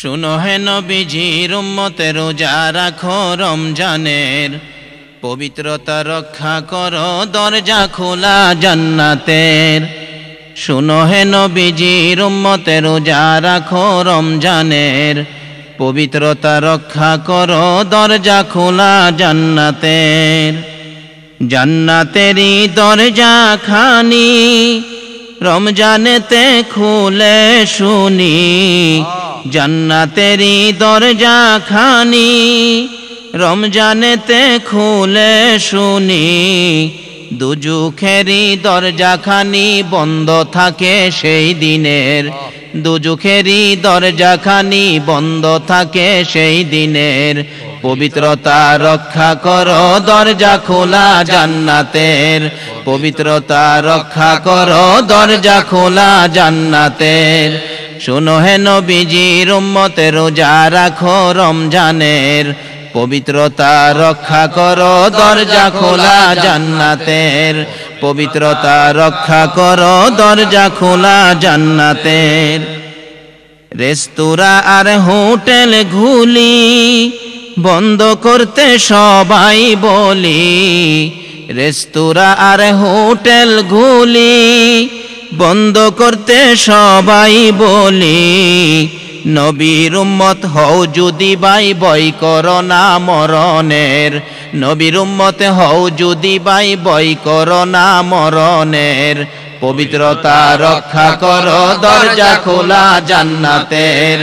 শুনো হে নবীজির উম্মতের রোজা রাখো রমজানের, পবিত্রতা রক্ষা করো দরজা খোলা জান্নাতের। শুনো হে নবীজির উম্মতের রোজা রাখো রমজানের, পবিত্রতা রক্ষা করো দরজা খোলা জান্নাতের। জান্নাতেরই দরজা খানি রমজানেতে খুলে শুনি, জান্নাতেরই দরজা খানি রমজানেতে খুলে শুনি। দুজুখেরই দরজা খানি বন্ধ থাকে সেই দিনের, দুজুখেরই দরজা খানি বন্ধ থাকে সেই দিনের। পবিত্রতা রক্ষা করো দরজা খোলা জান্নাতের, পবিত্রতা রক্ষা করো দরজা খোলা জান্নাতের। শুনো হে নবীজির উম্মতের রোজা রাখো রমজানের, পবিত্রতা রক্ষা করো দরজা খোলা জান্নাতের, পবিত্রতা রক্ষা করো দরজা খোলা জান্নাতের। রেস্তোরাঁ আর হোটেল ঘুলি বন্ধ করতে সবাই বলি, রেস্তোরাঁ আর হোটেল ঘুলি বন্ধ করতে সবাই বলি। নবীর উম্মত হও যদি ভাই ভয় করো না মরণের, নবীর উম্মত হও যদি ভাই ভয় করো না মরণের। পবিত্রতা রক্ষা করো দরজা খোলা জান্নাতের,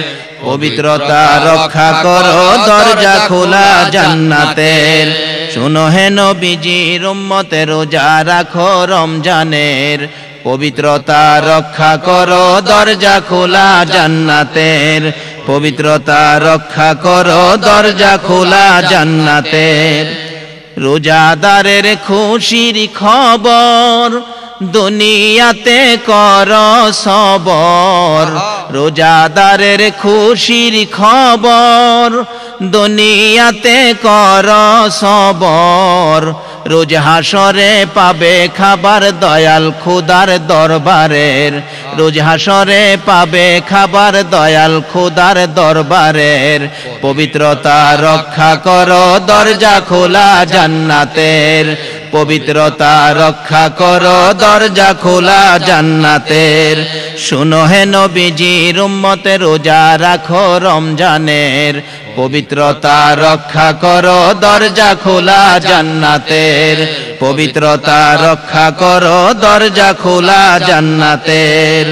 পবিত্রতা রক্ষা করো দরজা খোলা জান্নাতের। শুনো হে নবীজির উম্মতের রোজা রাখো রমজানের, পবিত্রতা রক্ষা করো দরজা খোলা জান্নাতের, পবিত্রতা রক্ষা করো দরজা খোলা জান্নাতের। রোজাদারের খুশির খবর দুনিয়াতে করো সবর, রোজাদারের খুশির খবর দুনিয়াতে করো সবর। রোজ হাসরে পাবে খাবার দয়াল খোদার দরবারের, রোজ হাসরে পাবে খাবার দয়াল খোদার দরবারের। পবিত্রতা রক্ষা করো দরজা খোলা জান্নাতের, পবিত্রতা রক্ষা করো দরজা খোলা জান্নাতের। শুনো হে নবীজির উম্মতের রোজা রাখো রমজানের, পবিত্রতা রক্ষা করো দরজা খোলা জান্নাতের, পবিত্রতা রক্ষা করো দরজা খোলা জান্নাতের।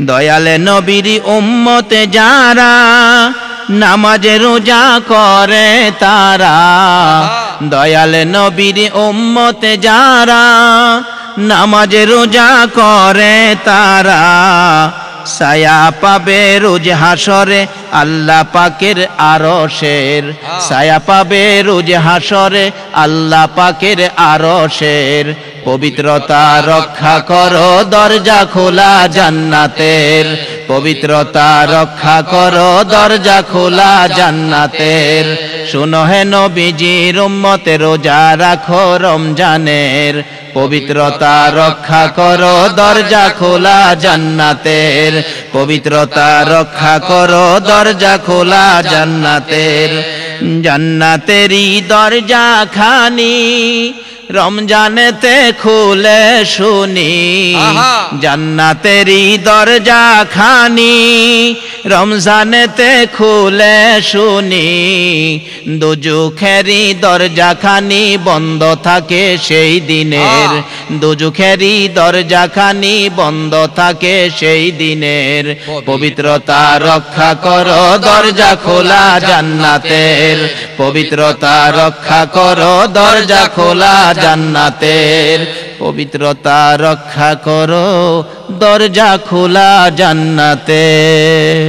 দয়ালে নবীর উম্মতে যারা নামাজে রোজা করে তারা, দয়ালে নবীর উম্মতে যারা নামাজে রোজা করে তারা। ছায়া পাবে রোজ হাসরে আল্লাহ পাকের আরশের, ছায়া পাবে রোজ হাসরে আল্লাহ পাকের আরশের। পবিত্রতা রক্ষা করো দরজা খোলা জান্নাতের, পবিত্রতা রক্ষা করো দরজা খোলা জান্নাতের। শুনো হে নবীজির উম্মতের রোজা রাখো রমজানের, পবিত্রতা রক্ষা করো দরজা খোলা জান্নাতের, পবিত্রতা রক্ষা করো দরজা খোলা জান্নাতের। জান্নাতেরই দরজা খানি রমজানেতে খুলে শুনি, জান্নাতেরই দরজা খানি রমজানেতে খুলে শুনি। দুজুখেরই দরজা খানি বন্ধ থাকে সেই দিনের, দুজুখেরই দরজা খানি বন্ধ থাকে সেই দিনের। পবিত্রতা রক্ষা করো দরজা খোলা জান্নাতের, পবিত্রতা রক্ষা করো দরজা খোলা জান্নাতের, পবিত্রতা রক্ষা করো দরজা খোলা জান্নাতের।